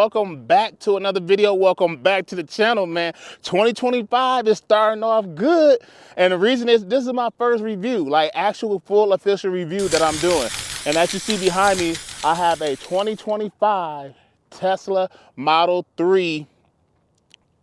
Welcome back to another video. Welcome back to the channel, man. 2025 is starting off good. And the reason is this is my first review, like actual full official review that I'm doing. And as you see behind me, I have a 2025 Tesla Model 3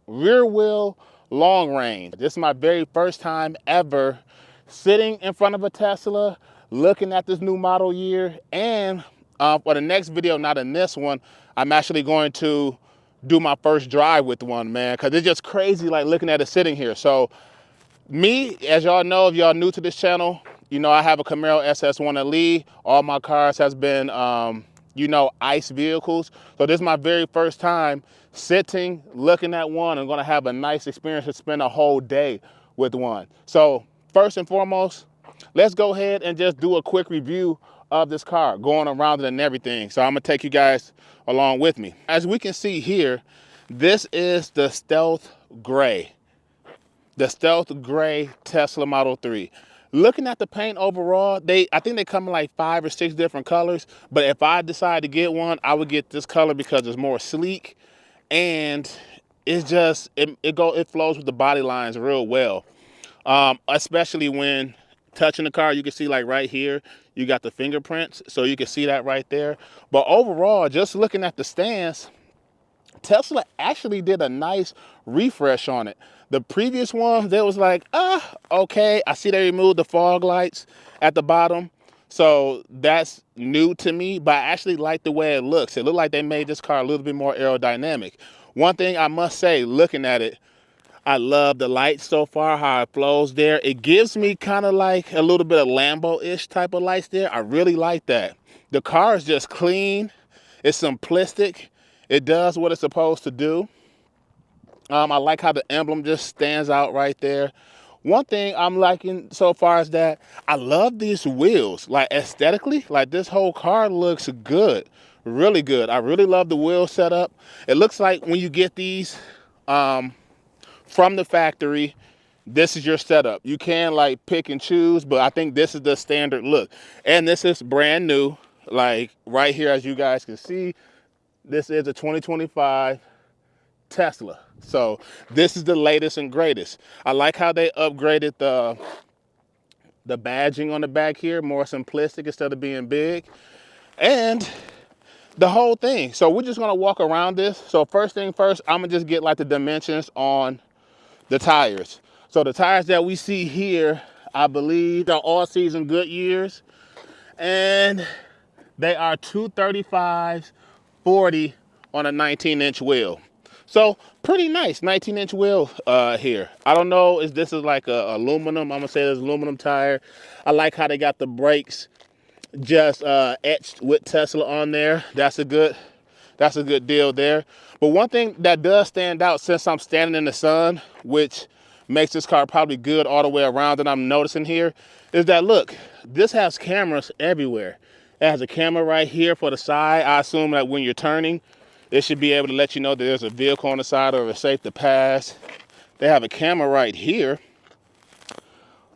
rear wheel long range. This is my very first time ever sitting in front of a Tesla, looking at this new model year. And for the next video, not in this one, I'm actually going to do my first drive with one, man, because it's just crazy like looking at it sitting here. So me, as y'all know, if y'all new to this channel, you know I have a Camaro SS1 Elite. All my cars has been ICE vehicles. So this is my very first time sitting, looking at one. I'm gonna have a nice experience to spend a whole day with one. So first and foremost, let's go ahead and just do a quick review of this car, going around it and everything. So I'm gonna take you guys along with me. As we can see here, this is the Stealth Gray. The Stealth Gray Tesla Model 3. Looking at the paint overall, I think they come in like 5 or 6 different colors, but if I decide to get one, I would get this color because it's more sleek and it's just, it flows with the body lines real well. Especially when touching the car, you can see like right here, you got the fingerprints, so you can see that right there. But overall, just looking at the stance, Tesla actually did a nice refresh on it. The previous one, they was like, okay. I see they removed the fog lights at the bottom. So that's new to me, but I actually like the way it looks. It looked like they made this car a little bit more aerodynamic. One thing I must say, looking at it, I love the lights so far, how it flows there. It gives me kind of like a little bit of Lambo-ish type of lights there. I really like that. The car is just clean. It's simplistic. It does what it's supposed to do. I like how the emblem just stands out right there. One thing I'm liking so far is that I love these wheels. Like aesthetically, like this whole car looks good, really good. I really love the wheel setup. It looks like when you get these from the factory, this is your setup. You can like pick and choose, but I think this is the standard look. And this is brand new, like right here, as you guys can see. This is a 2025 Tesla. So this is the latest and greatest. I like how they upgraded the badging on the back here, more simplistic instead of being big. And the whole thing. So we're just gonna walk around this. So first thing first, I'm gonna just get like the dimensions on the tires. So the tires that we see here, I believe, are all season Goodyears, and they are 235s 40 on a 19-inch wheel. So pretty nice 19-inch wheel here. I don't know if this is like a aluminum. I'm gonna say this aluminum tire. I like how they got the brakes just etched with Tesla on there. That's a good deal there. But one thing that does stand out, since I'm standing in the sun, which makes this car probably good all the way around, that I'm noticing here, is that look, this has cameras everywhere. It has a camera right here for the side. I assume that when you're turning, it should be able to let you know that there's a vehicle on the side or it's safe to pass. They have a camera right here.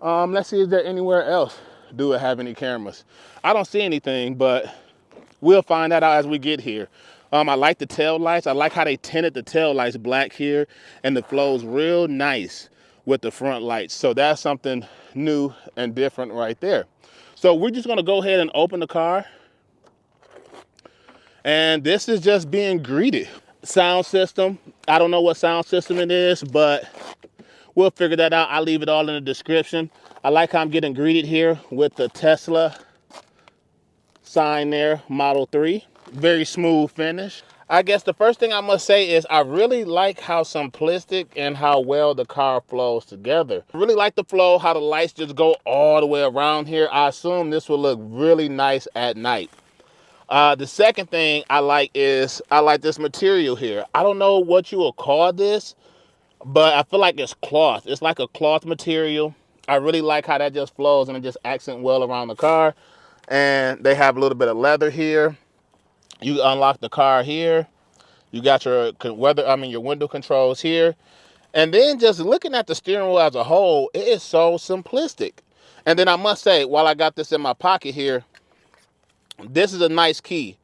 Let's see, is there anywhere else do it have any cameras? I don't see anything, but we'll find that out as we get here. I like the tail lights. I like how they tinted the tail lights black here, and the flow's real nice with the front lights. So that's something new and different right there. So we're just gonna go ahead and open the car. And this is just being greeted. Sound system, I don't know what sound system it is, but we'll figure that out. I'll leave it all in the description. I like how I'm getting greeted here with the Tesla sign there, Model 3. Very smooth finish. I guess the first thing I must say is I really like how simplistic and how well the car flows together. I really like the flow, how the lights just go all the way around here. I assume this will look really nice at night. The second thing I like is I like this material here. I don't know what you will call this, but I feel like it's cloth. It's like a cloth material. I really like how that just flows and it just accents well around the car. And they have a little bit of leather here. You unlock the car here. You got your window controls here. And then just looking at the steering wheel as a whole, it is so simplistic. And then I must say, while I got this in my pocket here, this is a nice key.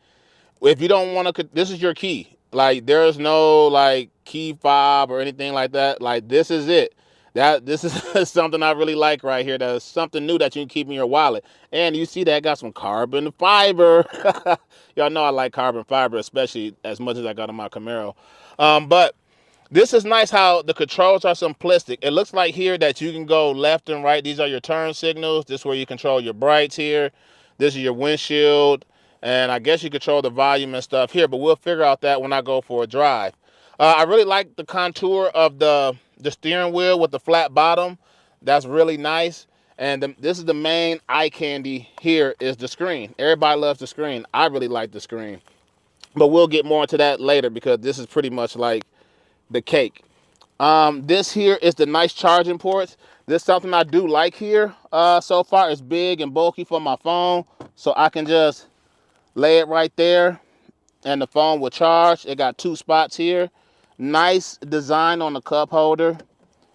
If you don't want to, this is your key. Like there's no like key fob or anything like that. Like this is it. This is something I really like right here. That's something new that you can keep in your wallet. And you see that got some carbon fiber. Y'all know I like carbon fiber, especially as much as I got on my Camaro. But this is nice how the controls are simplistic. It looks like here that you can go left and right. These are your turn signals. This is where you control your brights here. This is your windshield. And I guess you control the volume and stuff here, but we'll figure out that when I go for a drive. I really like the contour of the steering wheel with the flat bottom. That's really nice. And this is the main eye candy here is the screen. Everybody loves the screen. I really like the screen. But we'll get more into that later because this is pretty much like the cake. This here is the nice charging ports. This is something I do like here so far. It's big and bulky for my phone, so I can just lay it right there and the phone will charge. It got 2 spots here. Nice design on the cup holder.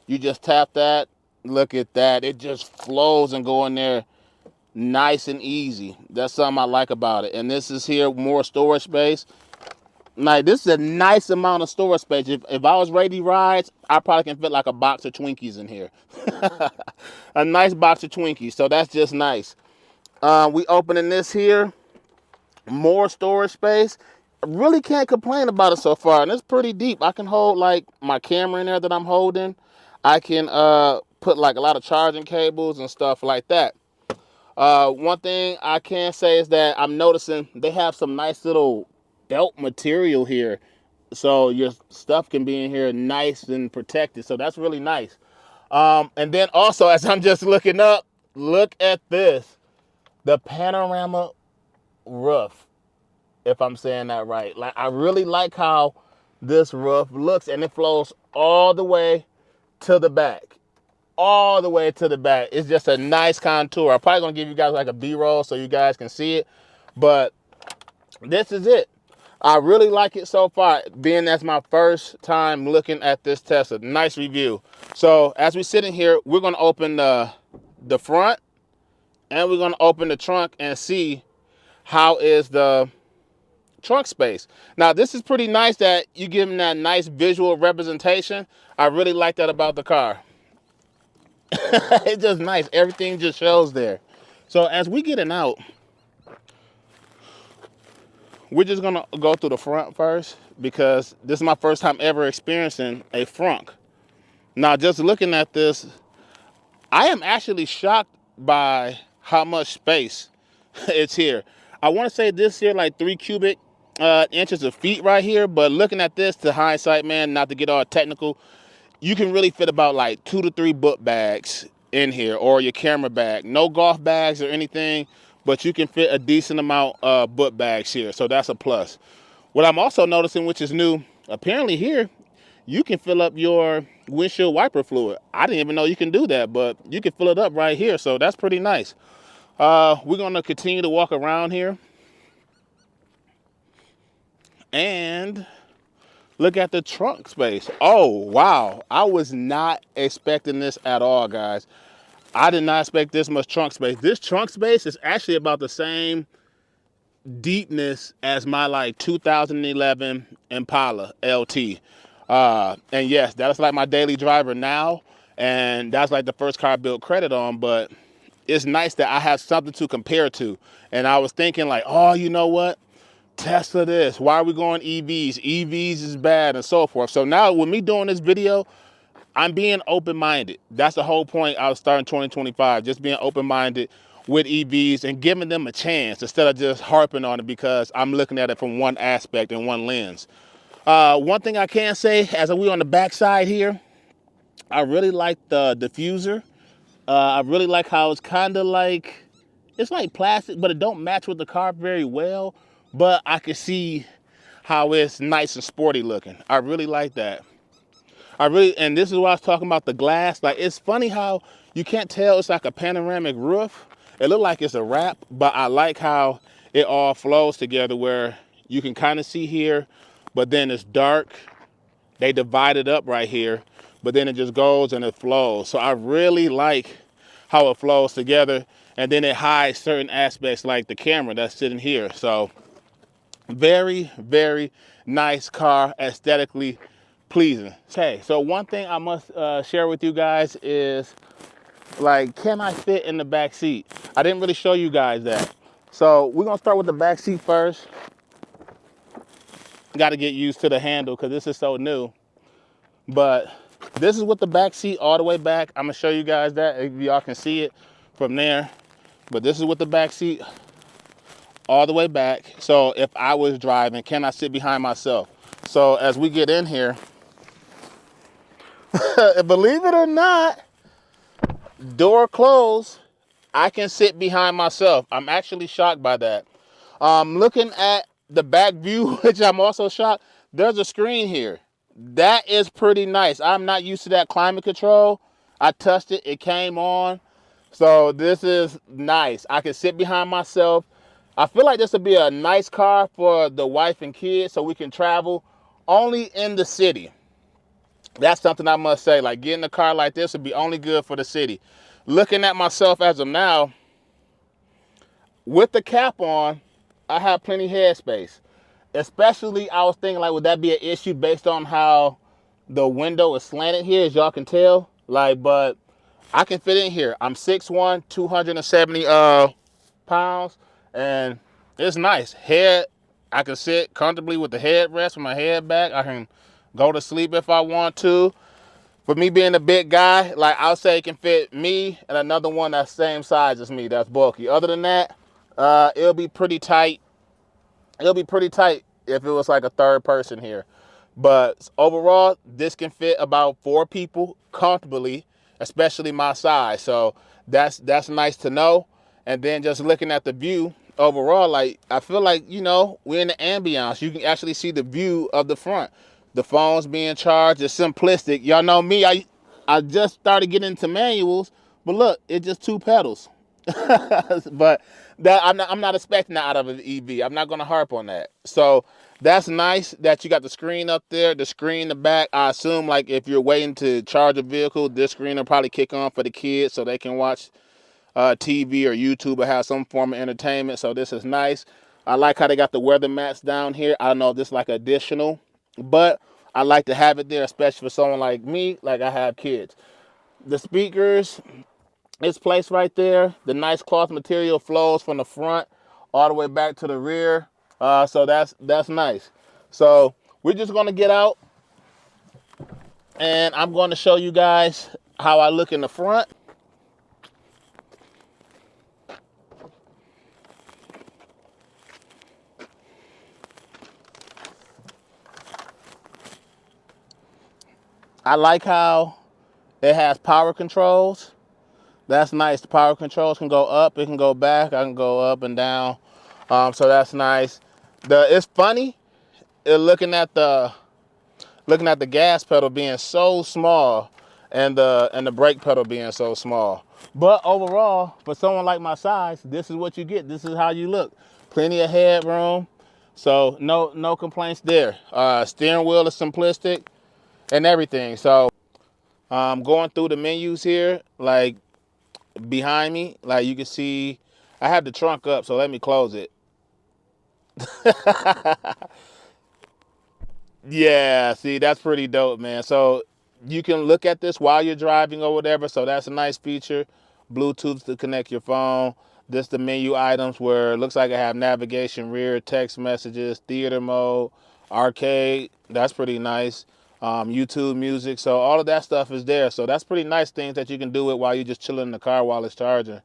You just tap that. Look at that. It just flows and go in there nice and easy. That's something I like about it. And this is here, more storage space. Like, this is a nice amount of storage space. If I was ready rides, I probably can fit like a box of Twinkies in here. A nice box of Twinkies. So that's just nice. We opening this here. More storage space. I really can't complain about it so far. And it's pretty deep. I can hold like my camera in there that I'm holding. I can put like a lot of charging cables and stuff like that. One thing I can say is that I'm noticing they have some nice little belt material here, so your stuff can be in here nice and protected. So that's really nice. And then also, as I'm just looking up, look at this, the panorama roof, if I'm saying that right. Like, I really like how this roof looks, and it flows all the way to the back. All the way to the back. It's just a nice contour. I'm probably gonna give you guys like a B-roll so you guys can see it, but this is it. I really like it so far, being that's my first time looking at this Tesla. Nice review. So as we sit in here, we're gonna open the front, and we're gonna open the trunk and see how is the trunk space. Now this is pretty nice that you give them that nice visual representation. I really like that about the car. It's just nice. Everything just shows there. So as we getting out, we're just gonna go through the front first because this is my first time ever experiencing a frunk. Now, just looking at this, I am actually shocked by how much space it's here. I want to say this here like 3 cubic inches of feet right here, but looking at this to hindsight, man, not to get all technical, you can really fit about like 2 to 3 book bags in here, or your camera bag. No golf bags or anything, but you can fit a decent amount of book bags here, so that's a plus. What I'm also noticing, which is new, apparently here, you can fill up your windshield wiper fluid. I didn't even know you can do that, but you can fill it up right here, so that's pretty nice. We're gonna continue to walk around here and look at the trunk space. Oh, wow. I was not expecting this at all, guys. I did not expect this much trunk space. This trunk space is actually about the same deepness as my like 2011 Impala LT. And yes, that's like my daily driver now. And that's like the first car I built credit on, but it's nice that I have something to compare to. And I was thinking like, oh, you know what? Tesla this, why are we going EVs? EVs is bad and so forth. So now with me doing this video, I'm being open-minded. That's the whole point I was starting 2025, just being open-minded with EVs and giving them a chance instead of just harping on it because I'm looking at it from one aspect and one lens. One thing I can say, as we on the back side here, I really like the diffuser. I really like how it's kind of like, it's like plastic, but it don't match with the car very well. But I can see how it's nice and sporty looking. I really like that. And this is what I was talking about, the glass. Like, it's funny how you can't tell it's like a panoramic roof. It looked like it's a wrap, but I like how it all flows together where you can kind of see here, but then it's dark. They divide it up right here, but then it just goes and it flows. So I really like how it flows together, and then it hides certain aspects like the camera that's sitting here. So very, very nice car, aesthetically pleasing. Okay, so one thing I must share with you guys is, like, can I fit in the back seat? I didn't really show you guys that. So we're gonna start with the back seat first. Got to get used to the handle because this is so new. But this is with the back seat all the way back. I'm gonna show you guys that if y'all can see it from there. But this is with the back seat all the way back. So if I was driving, can I sit behind myself? So as we get in here, believe it or not, door closed, I can sit behind myself. I'm actually shocked by that. Looking at the back view, which I'm also shocked, there's a screen here. That is pretty nice. I'm not used to that climate control. I touched it, it came on. So this is nice. I can sit behind myself. I feel like this would be a nice car for the wife and kids so we can travel only in the city. That's something I must say. Like, getting a car like this would be only good for the city. Looking at myself as of now, with the cap on, I have plenty headspace. Especially, I was thinking, like, would that be an issue based on how the window is slanted here, as y'all can tell? Like, but I can fit in here. I'm 6'1", 270 pounds, and it's nice. Head, I can sit comfortably with the headrest with my head back. I can go to sleep if I want to. For me being a big guy, like, I'll say it can fit me and another one that's same size as me, that's bulky. Other than that, it'll be pretty tight. It'll be pretty tight if it was like a third person here. But overall, this can fit about 4 people comfortably, especially my size. So that's nice to know. And then just looking at the view overall, like, I feel like, you know, we're in the ambiance. You can actually see the view of the front. The phone's being charged. It's simplistic. Y'all know me. I just started getting into manuals, but look, it's just 2 pedals. But that I'm not expecting that out of an EV. I'm not going to harp on that. So that's nice that you got the screen up there, the screen in the back. I assume, like, if you're waiting to charge a vehicle, this screen will probably kick on for the kids so they can watch TV or YouTube or have some form of entertainment. So this is nice. I like how they got the weather mats down here. I don't know if this is like additional, but I like to have it there, especially for someone like me, like I have kids. The speakers, it's placed right there. The nice cloth material flows from the front all the way back to the rear. So that's nice. So we're just gonna get out and I'm going to show you guys how I look in the front. I like how it has power controls. That's nice. The power controls can go up, it can go back, I can go up and down. So that's nice. It's funny looking at the gas pedal being so small and the brake pedal being so small. But overall, for someone like my size, this is what you get. This is how you look. Plenty of headroom. So no complaints there. Steering wheel is simplistic and everything. So going through the menus here, like behind me, like you can see, I have the trunk up, so let me close it. Yeah, see, that's pretty dope, man. So you can look at this while you're driving or whatever. So that's a nice feature. Bluetooth to connect your phone. This the menu items where it looks like I have navigation, rear, text messages, theater mode, arcade. That's pretty nice. YouTube music. So all of that stuff is there. So that's pretty nice things that you can do it while you're just chilling in the car while it's charging.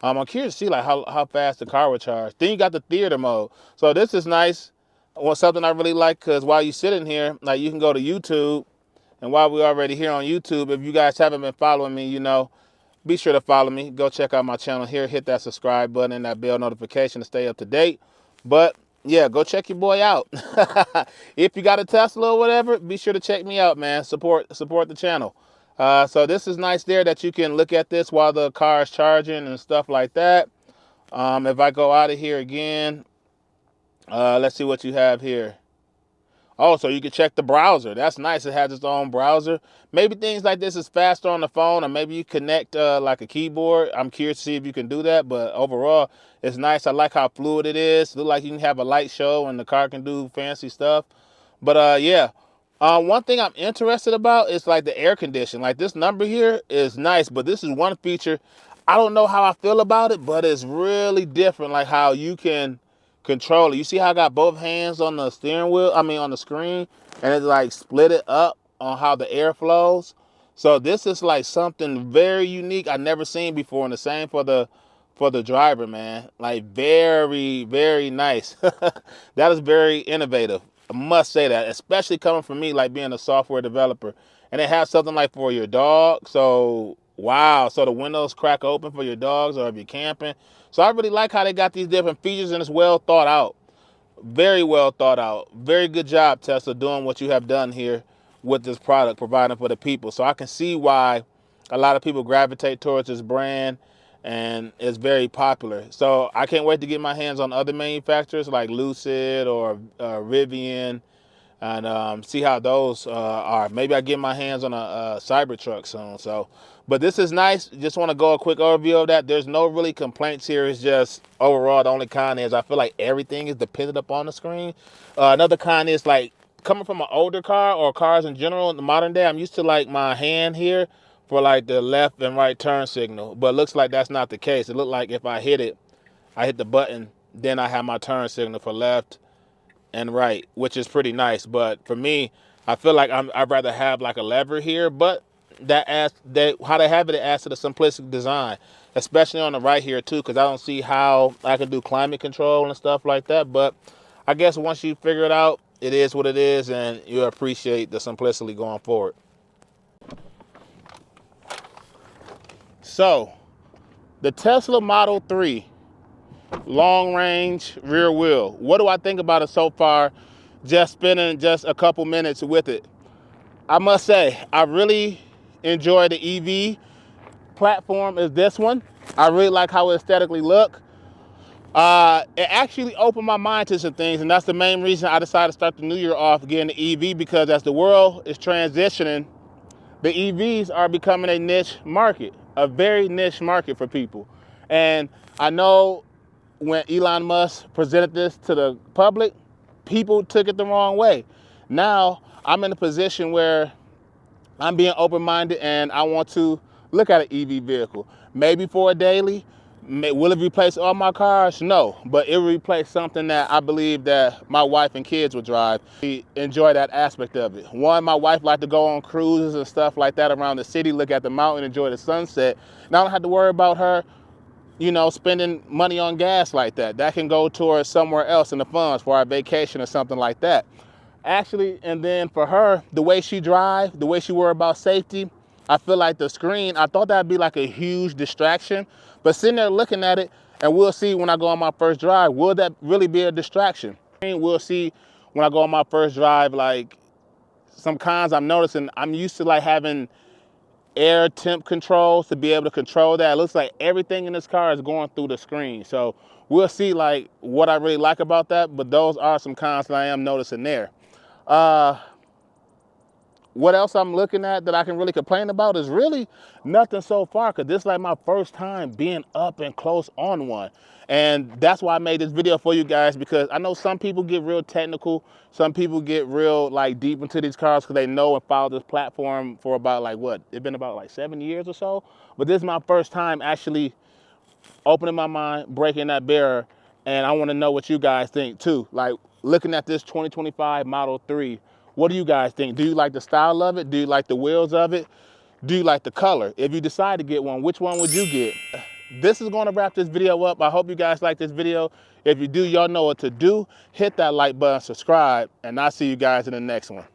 I'm curious to see like how fast the car will charge. Then you got the theater mode. So this is nice. Well, something I really like, because while you sit in here, like, you can go to YouTube. And while we're already here on YouTube, if you guys haven't been following me, you know, be sure to follow me. Go check out my channel here. Hit that subscribe button and that bell notification to stay up to date. But yeah, go check your boy out. If you got a Tesla or whatever, be sure to check me out, man. Support the channel. So this is nice there that you can look at this while the car is charging and stuff like that. If I go out of here again, let's see what you have here. Oh, so you can check the browser. That's nice. It has its own browser. Maybe things like this is faster on the phone, or maybe you connect like a keyboard. I'm curious to see if you can do that, but overall, it's nice. I like how fluid it is. Look like you can have a light show and the car can do fancy stuff. But yeah, one thing I'm interested about is like the air condition. Like this number here is nice, but this is one feature. I don't know how I feel about it, but it's really different. Like how you can control it. You see how I got both hands on the steering wheel, I mean on the screen, and it's like split it up on how the air flows. So this is like something very unique I never seen before, and the same for the driver, man. Like very, very nice. That is very innovative. I must say that, especially coming from me, like being a software developer. And it has something like for your dog. So, wow. So the windows crack open for your dogs or if you're camping. So I really like how they got these different features and it's well thought out. Very well thought out. Very good job, Tesla, doing what you have done here with this product, providing for the people. So I can see why a lot of people gravitate towards this brand and it's very popular. So I can't wait to get my hands on other manufacturers like Lucid or Rivian and see how those are. Maybe I get my hands on a Cybertruck soon. So, but this is nice. Just want to go a quick overview of that. There's no really complaints here. It's just overall the only con is I feel like everything is dependent upon the screen. Another con is like coming from an older car or cars in general in the modern day. I'm used to like my hand here for like the left and right turn signal, but it looks like that's not the case. It looked like if I hit the button, then I have my turn signal for left and right, which is pretty nice. But for me, I feel like I'd rather have like a lever here, but how they have it adds to the simplistic design, especially on the right here too, because I don't see how I can do climate control and stuff like that. But I guess once you figure it out, it is what it is, and you appreciate the simplicity going forward. So, the Tesla Model 3 long range rear wheel. What do I think about it so far? Just spending just a couple minutes with it. I must say, I really enjoy the EV platform is this one. I really like how it aesthetically look. It actually opened my mind to some things, and that's the main reason I decided to start the new year off getting the EV, because as the world is transitioning, the EVs are becoming a niche market, a very niche market for people. And I know when Elon Musk presented this to the public, people took it the wrong way. Now I'm in a position where I'm being open-minded and I want to look at an EV vehicle. Maybe for a daily. Will it replace all my cars? No, but it will replace something that I believe that my wife and kids would drive. We enjoy that aspect of it. One, my wife likes to go on cruises and stuff like that around the city, look at the mountain, enjoy the sunset. And I don't have to worry about her, you know, spending money on gas like that. That can go towards somewhere else in the funds for our vacation or something like that. Actually, and then for her, the way she drives, the way she worry about safety, I feel like the screen, I thought that'd be like a huge distraction, but sitting there looking at it, and we'll see when I go on my first drive, will that really be a distraction? We'll see when I go on my first drive, like some cons I'm noticing. I'm used to like having air temp controls to be able to control that. It looks like everything in this car is going through the screen. So we'll see like what I really like about that, but those are some cons that I am noticing there. What else I'm looking at that I can really complain about is really nothing so far, because this is like my first time being up and close on one. And that's why I made this video for you guys, because I know some people get real technical. Some people get real like deep into these cars because they know and follow this platform for about like what? It's been about like 7 years or so. But this is my first time actually opening my mind, breaking that barrier. And I want to know what you guys think too. Like looking at this 2025 Model 3, what do you guys think? Do you like the style of it? Do you like the wheels of it? Do you like the color? If you decide to get one, which one would you get? This is going to wrap this video up. I hope you guys like this video. If you do, y'all know what to do. Hit that like button, subscribe, and I'll see you guys in the next one.